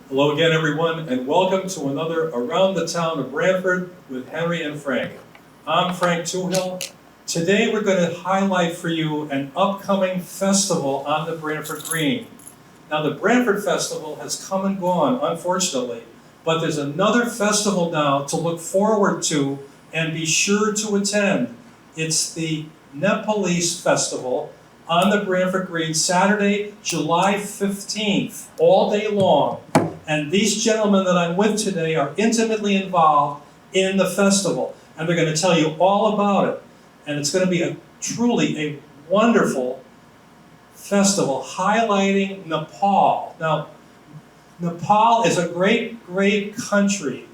Hello again, everyone, and welcome to another Around the Town of Branford with Henry and Frank. I'm Frank Toohill. Today we're going to highlight for you an upcoming festival on the Branford Green. Now the Branford Festival has come and gone, unfortunately, but there's another festival now to look forward to and be sure to attend. It's the Nepalese Festival on the Branford Green, Saturday, July 15th, all day long. And these gentlemen that I'm with today are intimately involved in the festival, and they're going to tell you all about it. And it's going to be truly a wonderful festival highlighting Nepal. Now, Nepal is a great, great country.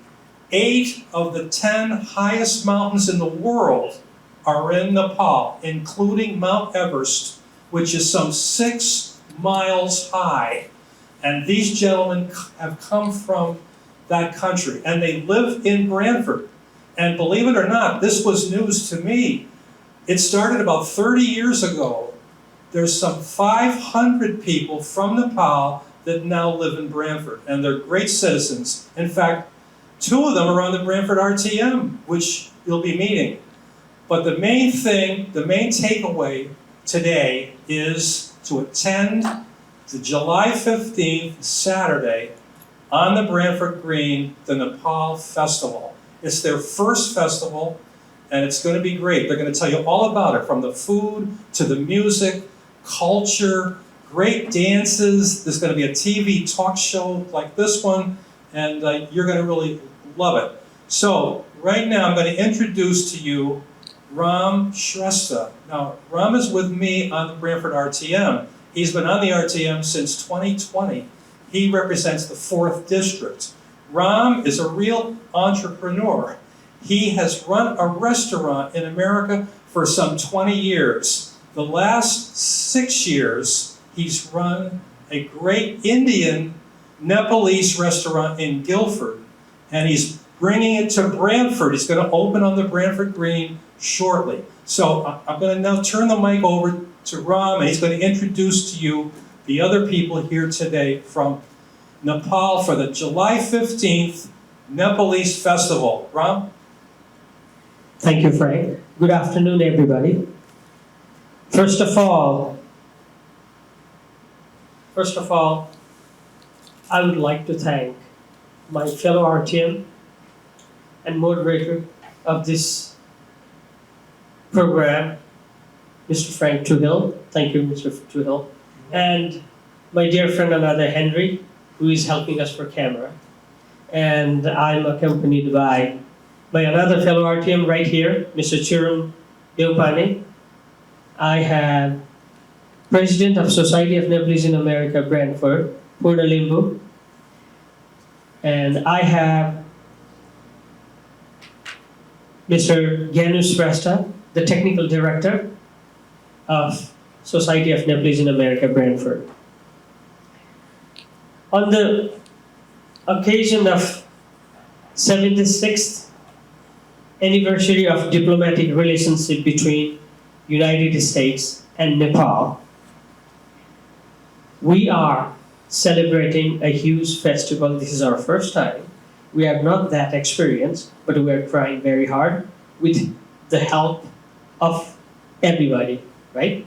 8 of the 10 highest mountains in the world are in Nepal, including Mount Everest, which is some 6 miles high. And these gentlemen have come from that country, and they live in Branford. And believe it or not, this was news to me. It started about 30 years ago. There's some 500 people from Nepal that now live in Branford, and they're great citizens. In fact, 2 of them are on the Branford RTM, which you'll be meeting. But the main thing, the main takeaway today is to attend the July 15th, Saturday, on the Branford Green, the Nepal Festival. It's their first festival, and it's going to be great. They're going to tell you all about it, from the food to the music, culture, great dances. There's going to be a TV talk show like this one, and you're going to really love it. So right now I'm going to introduce to you Ram Shrestha. Now, Ram is with me on the Branford RTM. He's been on the RTM since 2020. He represents the 4th District. Ram is a real entrepreneur. He has run a restaurant in America for some 20 years. The last 6 years, he's run a great Indian Nepalese restaurant in Guilford, and he's bringing it to Branford. He's going to open on the Branford Green shortly. So I'm going to now turn the mic over to Ram, and he's going to introduce to you the other people here today from Nepal for the July 15th Nepalese Festival. Ram? Thank you, Frank. Good afternoon, everybody. First of all, I would like to thank my fellow RTM and moderator of this program, Mr. Frank Toohill. Thank you, Mr. Toohill. And my dear friend, another Henry, who is helping us for camera. And I'm accompanied by another fellow RTM right here, Mr. Chiram Deopane. I have President of Society of Nepalese in America, Branford, Purna Limbu. And I have Mr. Gyanu Shrestha, the Technical Director of Society of Nepalese in America, Branford. On the occasion of 76th anniversary of diplomatic relationship between United States and Nepal, we are celebrating a huge festival. This is our first time. We have not that experience, but we are trying very hard with the help of everybody, right?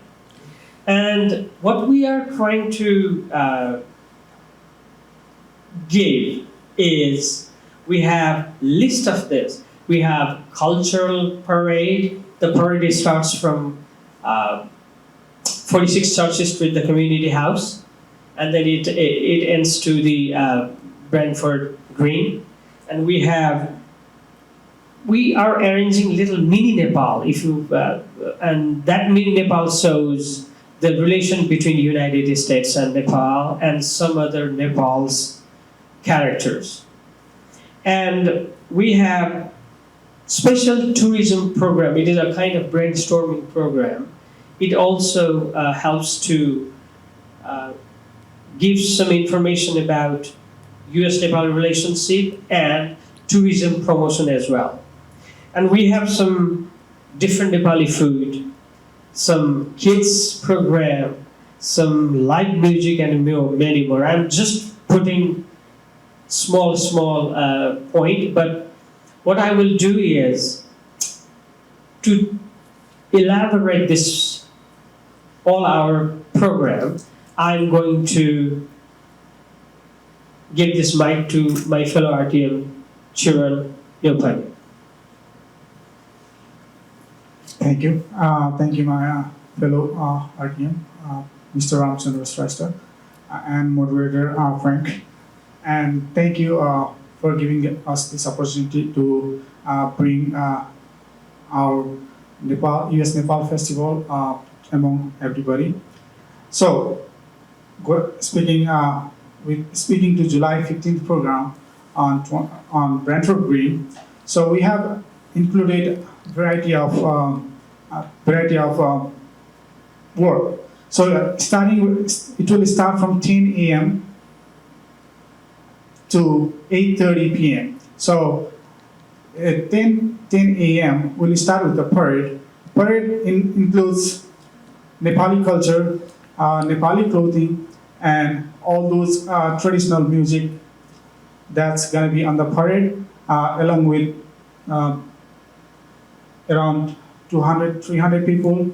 And what we are trying to give is, we have list of this. We have cultural parade. The parade starts from 46 Church Street, the community house, and then it ends to the Branford Green. And we are arranging little mini Nepal, and that mini Nepal shows the relation between the United States and Nepal and some other Nepal's characters. And we have special tourism program. It is a kind of brainstorming program. It also helps to give some information about US-Nepal relationship and tourism promotion as well. And we have some different Nepali food, some kids program, some live music, and many more. I'm just putting small point, but what I will do is to elaborate this all our program. I'm going to give this mic to my fellow RTM, Chiran Yopani. Thank you. Thank you, my fellow RTM, Mr. Ramchandra Shrestha, and moderator Frank. And thank you for giving us this opportunity to bring our US Nepal Festival among everybody. So, speaking to July 15th program on Branford Green. So we have included variety of work. So it will start from 10 a.m. to 8:30 p.m. So at 10 a.m. we'll start with the parade. Parade includes Nepali culture, Nepali clothing, and all those traditional music that's gonna be on the parade, along with around 200-300 people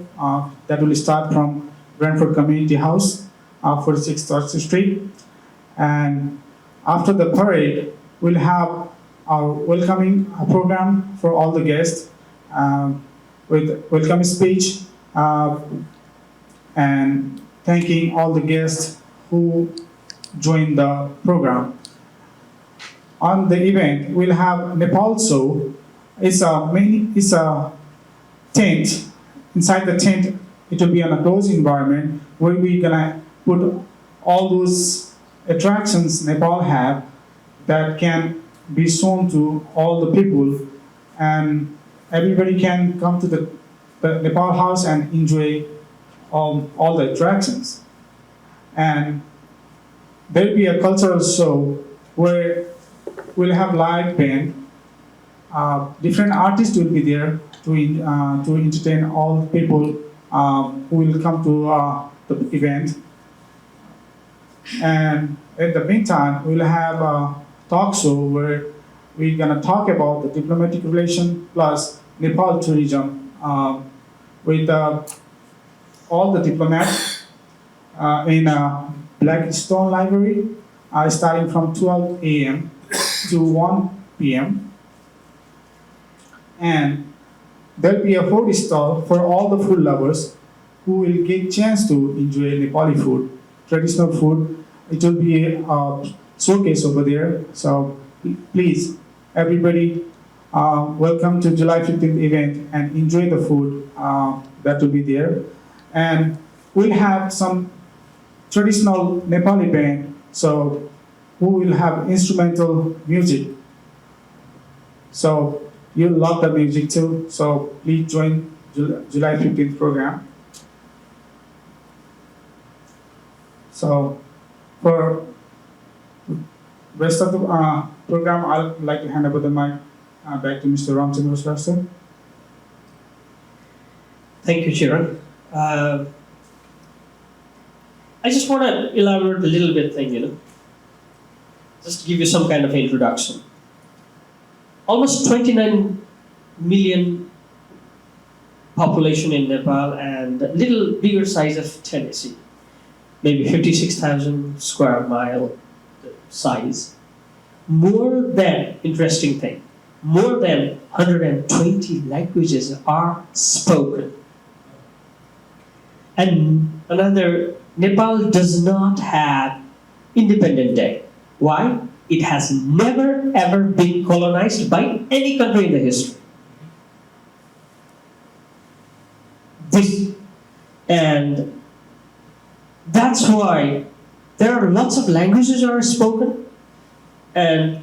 that will start from Branford Community House, 46th Church Street. And after the parade, we'll have our welcoming program for all the guests with welcome speech and thanking all the guests who joined the program. On the event, we'll have Nepal show. It's a tent. Inside the tent, it will be on a closed environment where we're gonna put all those attractions Nepal have that can be shown to all the people, and everybody can come to the Nepal house and enjoy all the attractions. And there'll be a cultural show where we'll have live band. Different artists will be there to entertain all the people who will come to the event. And in the meantime, we'll have a talk show where we're gonna talk about the diplomatic relation plus Nepal tourism with all the diplomats in Blackstone Library, starting from 12 a.m. to 1 p.m. And there'll be a food stall for all the food lovers who will get chance to enjoy Nepali food, traditional food. It will be a showcase over there. So please, everybody, welcome to July 15th event and enjoy the food that will be there. And we'll have some traditional Nepali band, so who will have instrumental music. So you'll love the music too, so please join July 15th program. So for rest of the program, I'd like to hand over the mic back to Mr. Ramchandra Shrestha. Thank you, Chiran. I just want to elaborate a little bit thing, just to give you some kind of introduction. Almost 29 million population in Nepal and a little bigger size of Tennessee, maybe 56,000 square mile size. More than, interesting thing, more than 120 languages are spoken. And another, Nepal does not have Independent Day. Why? It has never ever been colonized by any country in the history. And that's why there are lots of languages are spoken, and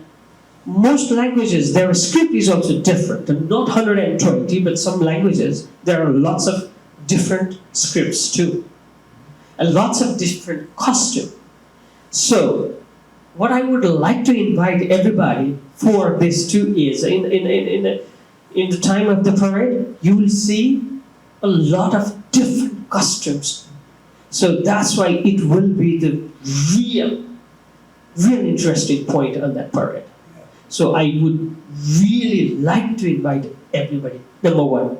most languages, their script is also different, and not 120, but some languages, there are lots of different scripts too, and lots of different costumes. So, what I would like to invite everybody for this too is, in the time of the parade, you will see a lot of different costumes. So that's why it will be the real really interesting point on that parade. So I would really like to invite everybody. Number one,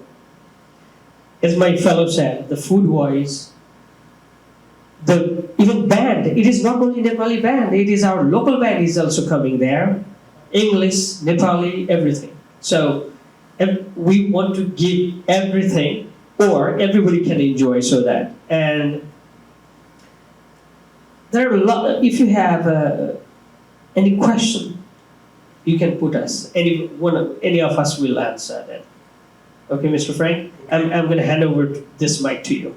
as my fellow said, the food-wise, the even band, it is not only Nepali band, it is our local band is also coming there. English, Nepali, everything. So we want to give everything, or everybody can enjoy so that. And there are a lot, if you have any question, you can put us, any of us will answer that. Okay, Mr. Frank, I'm going to hand over this mic to you.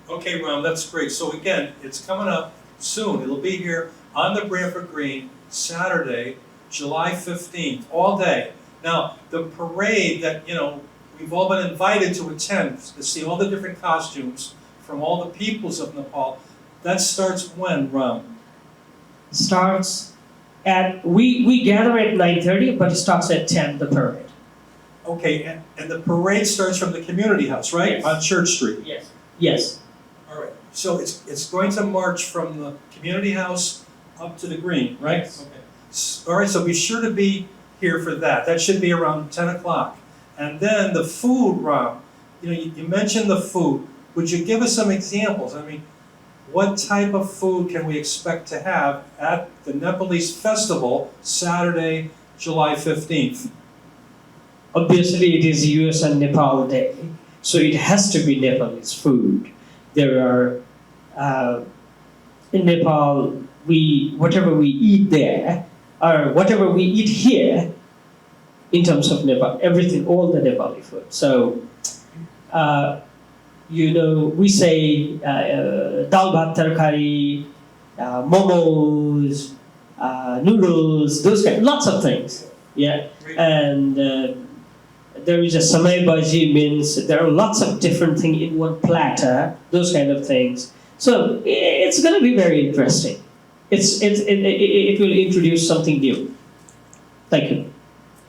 Okay, Ram, that's great. So again, it's coming up soon. It'll be here on the Branford Green, Saturday, July 15th, all day. Now, the parade that, we've all been invited to attend, to see all the different costumes from all the peoples of Nepal, that starts when, Ram? Starts at, we gather at 9:30, but it starts at 10, the parade. Okay, and the parade starts from the community house, right? Yes. On Church Street? Yes. Yes. All right, so it's going to march from the community house up to the green, right? Yes. Okay. All right, so be sure to be here for that. That should be around 10 o'clock. And then the food, Ram, you mentioned the food. Would you give us some examples? I mean, what type of food can we expect to have at the Nepalese festival, Saturday, July 15th? Obviously, it is US and Nepal Day, so it has to be Nepalese food. There are, in Nepal, whatever we eat there, or whatever we eat here, in terms of Nepal, everything, all the Nepali food. So, we say dal bhat tarkari, momos, noodles, those kind, lots of things. Yeah, and there is a samay bhaji, means there are lots of different things in one platter, those kind of things. So it's going to be very interesting. It will introduce something new. Thank you.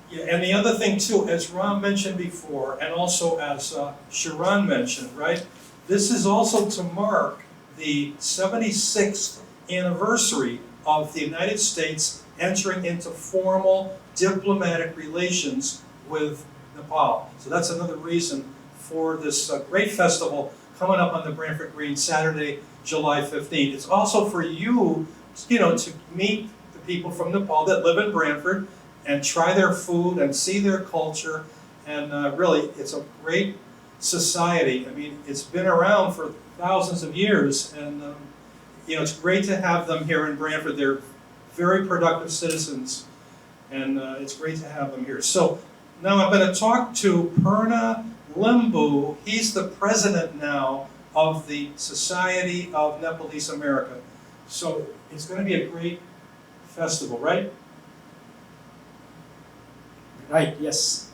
Yeah, and the other thing too, as Ram mentioned before, and also as Sharon mentioned, right? This is also to mark the 76th anniversary of the United States entering into formal diplomatic relations with Nepal. So that's another reason for this great festival coming up on the Branford Green, Saturday, July 15th. It's also for you, to meet the people from Nepal that live in Branford and try their food and see their culture. And really, it's a great society. I mean, it's been around for thousands of years, and it's great to have them here in Branford. They're very productive citizens, and it's great to have them here. So now I'm going to talk to Purna Limbu. He's the president now of the Society of Nepalese America. So it's going to be a great festival, right? Right, yes.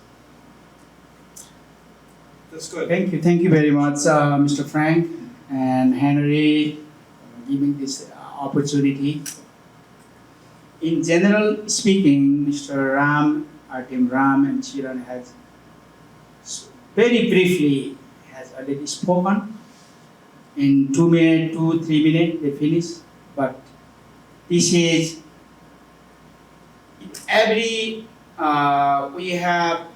That's good. Thank you very much, Mr. Frank and Henry, for giving this opportunity. In general speaking, Mr. Ram, our team Ram and Chiran has very briefly has already spoken. In 3 minutes, they finish. But this is every we have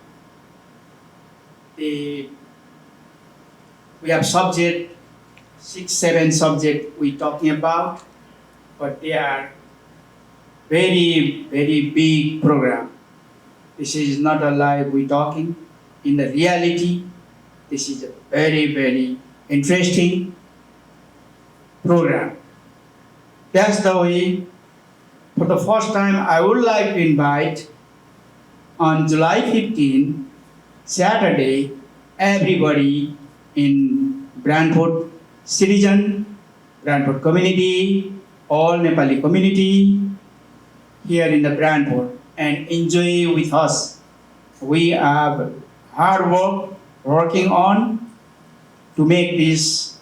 subject 6-7 subject we talking about, but they are very big program. This is not a lie we talking. In the reality, this is a very interesting program. That's the way. For the first time, I would like to invite on July 15, Saturday, everybody in Branford citizen, Branford community, all Nepali community here in the Branford, and enjoy with us. We have hard work working on to make this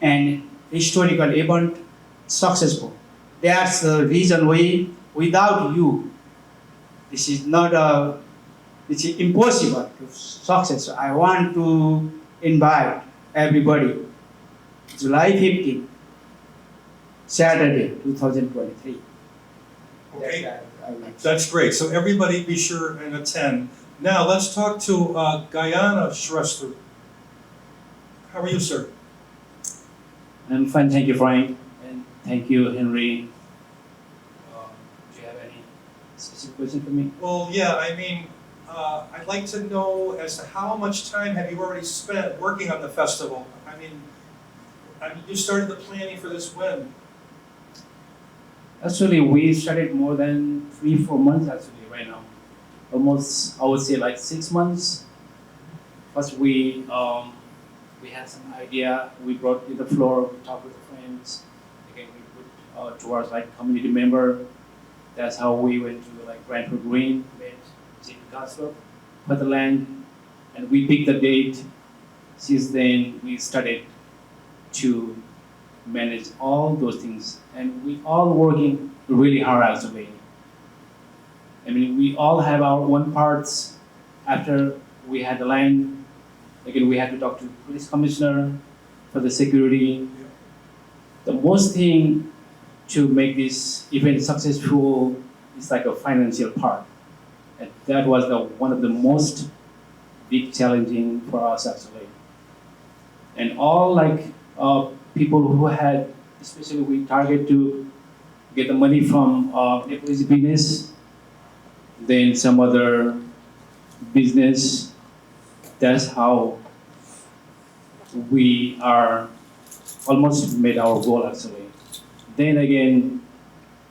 an historical event successful. That's the reason why without you, this is impossible to success. I want to invite everybody, July 15, Saturday, 2023. Okay, I would like to- that's great. So everybody be sure and attend. Now, let's talk to Guyana Shrestha. How are you, sir? I'm fine, thank you, Frank, and thank you, Henry. Do you have any specific question for me? Well, yeah, I mean, I'd like to know as to how much time have you already spent working on the festival? I mean, you started the planning for this when? Actually, we started more than 3-4 months actually right now. Almost, I would say like 6 months. First, we had some idea. We brought to the floor. We talked with the friends. Again, we put towards like community member. That's how we went to like Branford Green, met Jim Gaslop, put the land, and we picked the date. Since then, we started to manage all those things, and we all working really hard actually. I mean, we all have our own parts. After we had the line, again, we had to talk to police commissioner for the security. The most thing to make this event successful is like a financial part. And that was one of the most big challenging for us actually. And all like people who had, especially we target to get the money from Nepalese business, then some other business. That's how we are almost made our goal actually. Then again,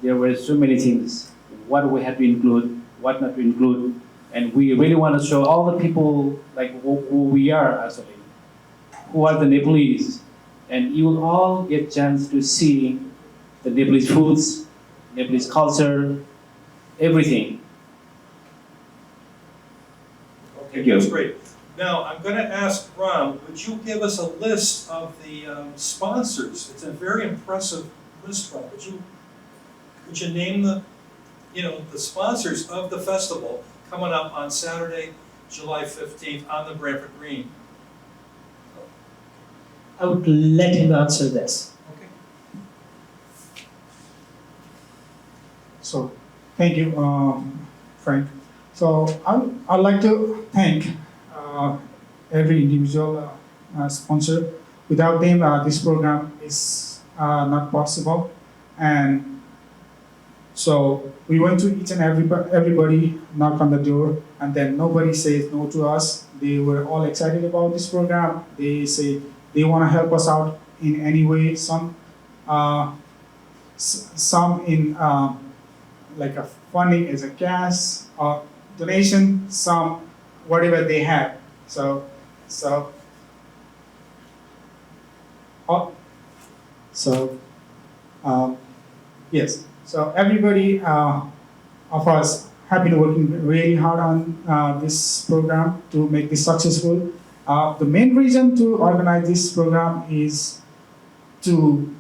there were so many things, what we had to include, what not to include, and we really want to show all the people like who we are actually, who are the Nepalese, and you will all get chance to see the Nepalese foods, Nepalese culture, everything. Okay, that's great. Now, I'm going to ask Ram, would you give us a list of the sponsors? It's a very impressive list, Ram. Would you name the sponsors of the festival coming up on Saturday, July 15th on the Branford Green? I would let him answer this. Okay. So, thank you, Frank. So, I'd like to thank every individual sponsor. Without them, this program is not possible. And so, we went to each and everybody knock on the door, and then nobody says no to us. They were all excited about this program. They say they want to help us out in any way. Some in like a funding as a cash or donation. Some whatever they have. So yes. So everybody of us have been working really hard on this program to make this successful. The main reason to organize this program is to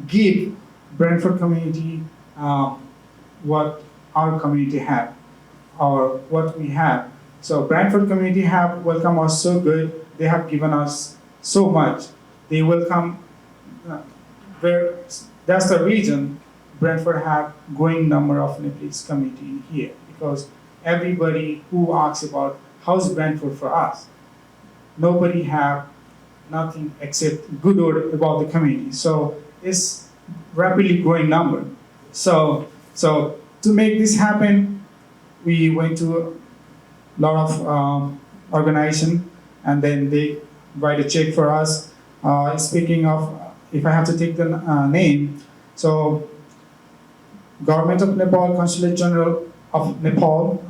give Branford community what our community have or what we have. So Branford community have welcomed us so good. They have given us so much. They welcome. That's the reason Branford have growing number of Nepalese community in here, because everybody who asks about how's Branford for us, nobody have nothing except good word about the community. So it's rapidly growing number. So to make this happen, we went to a lot of organization, and then they write a check for us. Speaking of, if I have to take the name, so Government of Nepal, Consulate General of Nepal,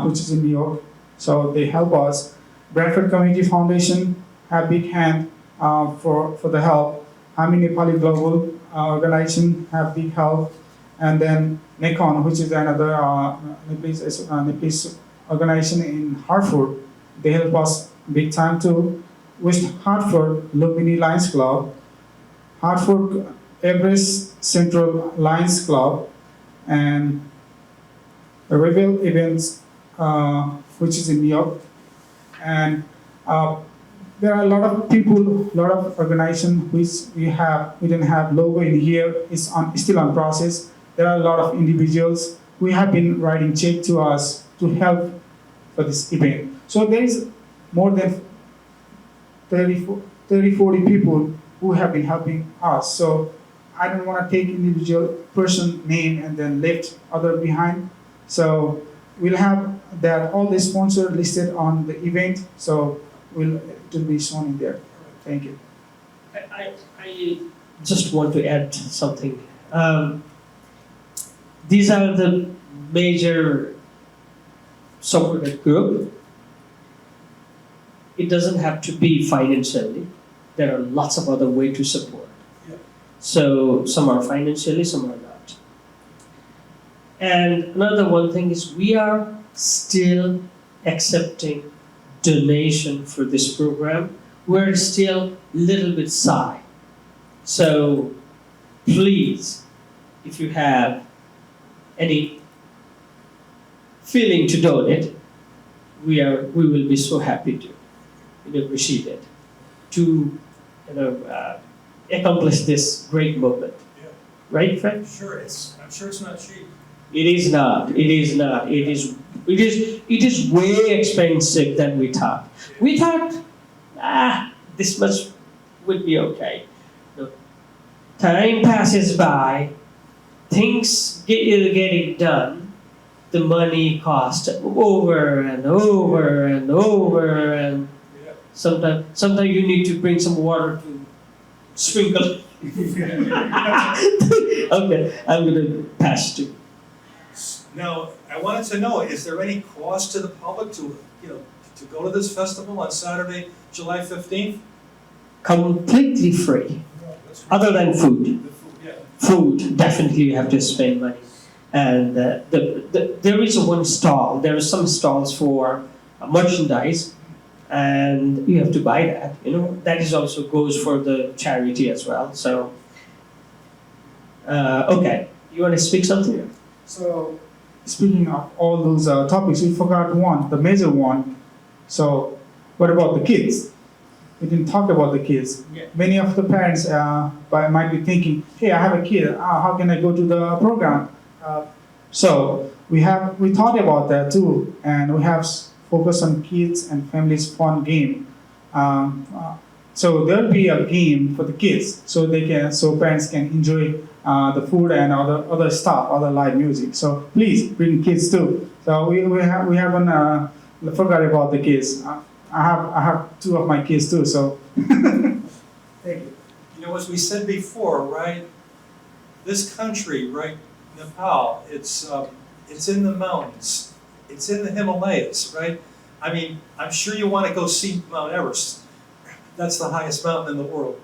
which is in New York, so they help us. Branford Community Foundation have big hand for the help. Hami Nepali Global Organization have big help, and then NECON, which is another Nepalese organization in Hartford, they help us big time too. West Hartford Lumini Lions Club, Hartford Everest Central Lions Club, and the Rebel Events, which is in New York. And there are a lot of people, a lot of organizations which we didn't have logo in here. It's still on process. there are a lot of individuals who have been writing check to us to help for this event. So there is more than 40 people who have been helping us. So I don't want to take individual person name and then left other behind. So we'll have that all the sponsors listed on the event. So it will be shown in there. Thank you. I just want to add something. These are the major supported group. It doesn't have to be financially. There are lots of other ways to support. Yeah. So some are financially, some are not. And another one thing is we are still accepting donation for this program. We're still a little bit shy. So please, if you have any feeling to donate, we will be so happy to receive it, to accomplish this great moment. Yeah. Right, Fred? I'm sure it's not cheap. It is not. It is not. It is way expensive than we thought. We thought, this much would be okay. No. Time passes by, things getting done, the money costs over and over and over, and Yeah. sometimes you need to bring some water to sprinkle. Okay, I'm gonna pass to. Now, I wanted to know, is there any cost to the public to go to this festival on Saturday, July 15th? Completely free, other than food. The food, yeah. Food, definitely you have to spend money. And there is one stall, there are some stalls for merchandise, and you have to buy that, that is also goes for the charity as well. So, okay, you want to speak something? So speaking of all those topics, we forgot one, the major one. So what about the kids? We didn't talk about the kids. Yeah. Many of the parents might be thinking, hey, I have a kid, how can I go to the program? So we thought about that too, and we have focused on kids and families fun game. So there'll be a game for the kids, so parents can enjoy the food and other stuff, other live music. So please bring kids too. So we haven't forgot about the kids. I have two of my kids too. So thank you. As we said before, right? This country, right, Nepal, it's in the mountains, it's in the Himalayas, right? I mean, I'm sure you want to go see Mount Everest. That's the highest mountain in the world.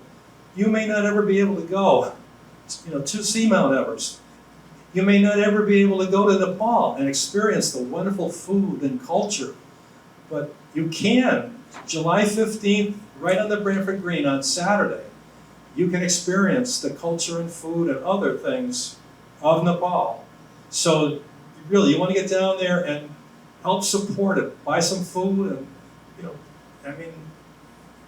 You may not ever be able to go, to see Mount Everest. You may not ever be able to go to Nepal and experience the wonderful food and culture, but you can. July 15th, right on the Branford Green on Saturday, you can experience the culture and food and other things of Nepal. So really, you want to get down there and help support it. Buy some food and, I mean,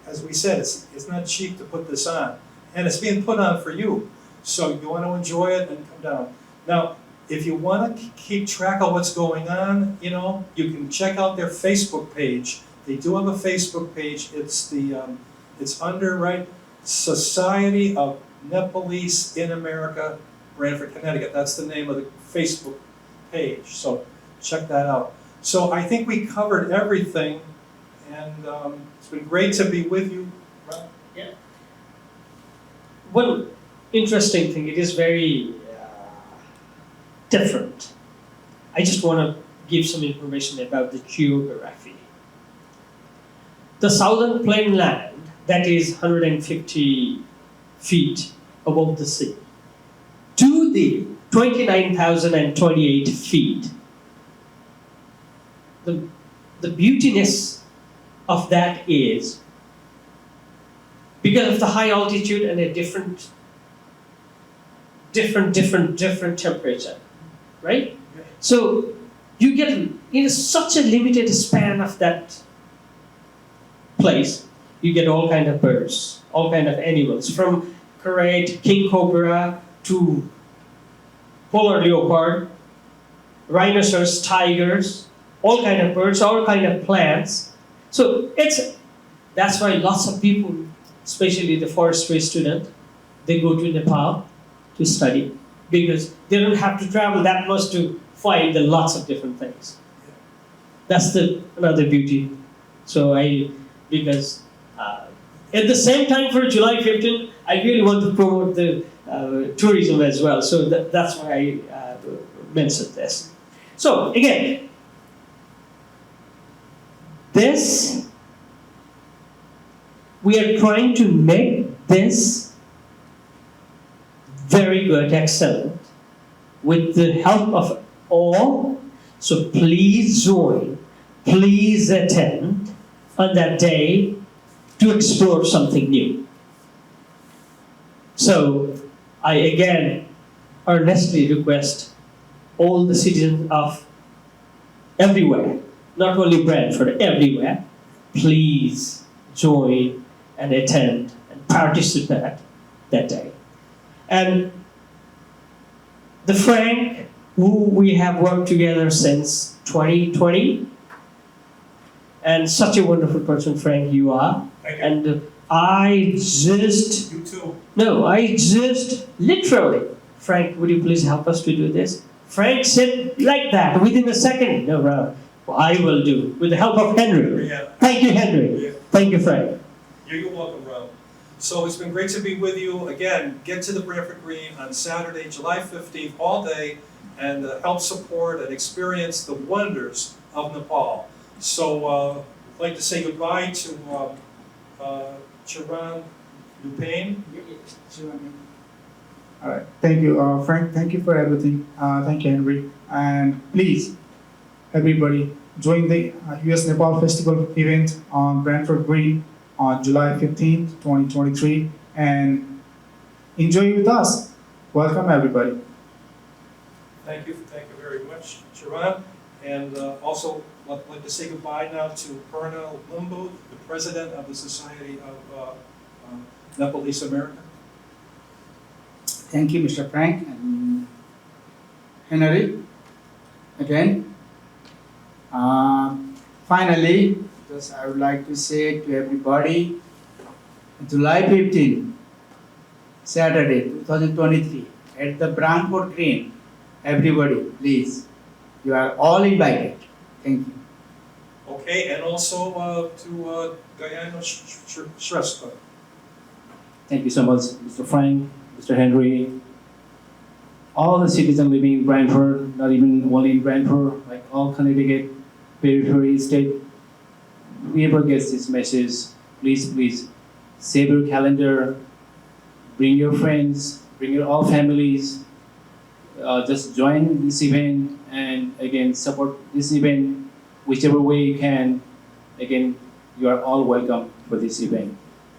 as we said, it's not cheap to put this on. And it's being put on for you. So you want to enjoy it and come down. Now, if you want to keep track of what's going on, you can check out their Facebook page. They do have a Facebook page. It's under, right, Society of Nepalese in America, Branford, Connecticut. That's the name of the Facebook page. So check that out. So I think we covered everything, and it's been great to be with you. Ron. Yeah. One interesting thing, it is very different. I just want to give some information about the geography. The southern plain land, that is 150 feet above the sea, to the 29,028 feet. The beautiness of that is because of the high altitude and a different temperature, right? Yeah. So you get in such a limited span of that place, you get all kind of birds, all kind of animals, from great king cobra to polar leopard, rhinoceros, tigers, all kind of birds, all kind of plants. So that's why lots of people, especially the forestry student, they go to Nepal to study because they don't have to travel that much to find the lots of different things. That's another beauty. So because at the same time for July 15, I really want to promote the tourism as well. So that's why I mentioned this. So again, we are trying to make this very good, excellent, with the help of all. So please join, please attend on that day to explore something new. So I again earnestly request all the citizens of everywhere, not only Branford, everywhere, please join and attend and participate that day. And the Frank, who we have worked together since 2020, and such a wonderful person, Frank, you are. Thank you. And I just You too. literally, Frank, would you please help us to do this? Frank said like that, within a second. No, Ron, I will do, with the help of Henry. Yeah. Thank you, Henry. Yeah. Thank you, Frank. You're welcome, Ron. So it's been great to be with you. Again, get to the Branford Green on Saturday, July 15th, all day, and help support and experience the wonders of Nepal. So I'd like to say goodbye to Charan Lupain. All right. Thank you, Frank. Thank you for everything. Thank you, Henry. And please, everybody, join the US Nepal Festival event on Branford Green on July 15th, 2023, and enjoy with us. Welcome, everybody. Thank you very much, Charan. And also, I'd like to say goodbye now to Purna Lumbu, the president of the Society of Nepalese American. Thank you, Mr. Frank and Henry. Again, finally, just I would like to say to everybody, July 15, Saturday, 2023, at the Branford Green, everybody, please, you are all invited. Thank you. Okay, and also to Gayano Shrestha. Thank you so much, Mr. Frank, Mr. Henry, all the citizens living in Branford, not even only in Branford, like all Connecticut, periphery, state, whoever gets this message, please save your calendar, bring your friends, bring your all families, just join this event and again support this event whichever way you can. Again, you are all welcome for this event.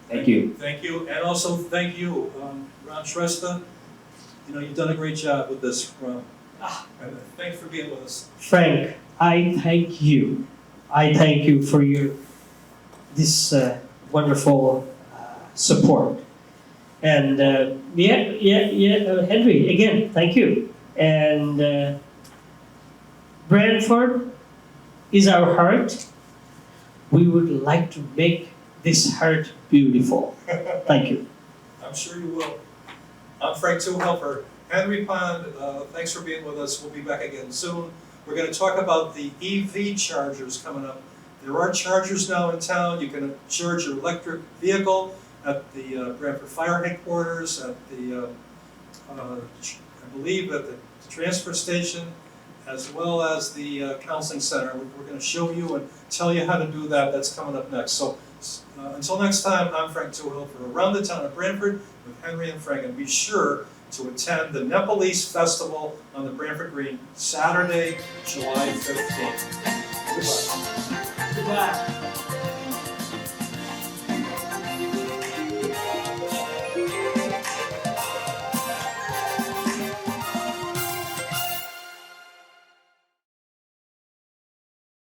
Thank you. Thank you, and also thank you, Ron Shrestha. You know, you've done a great job with this, Ron. And thanks for being with us. Frank, I thank you. I thank you for this wonderful support. And Henry, again, thank you. And Branford is our heart. We would like to make this heart beautiful. Thank you. I'm sure you will. I'm Frank Tuhelfer. Henry Pond, thanks for being with us. We'll be back again soon. We're going to talk about the EV chargers coming up. There are chargers now in town. You can charge your electric vehicle at the Branford Fire Headquarters, at the, I believe at the transfer station, as well as the counseling center. We're going to show you and tell you how to do that. That's coming up next. So until next time, I'm Frank Tuhill for Around the Town of Branford with Henry and Frank. And be sure to attend the Nepalese Festival on the Branford Green, Saturday, July 15th. Goodbye. Goodbye.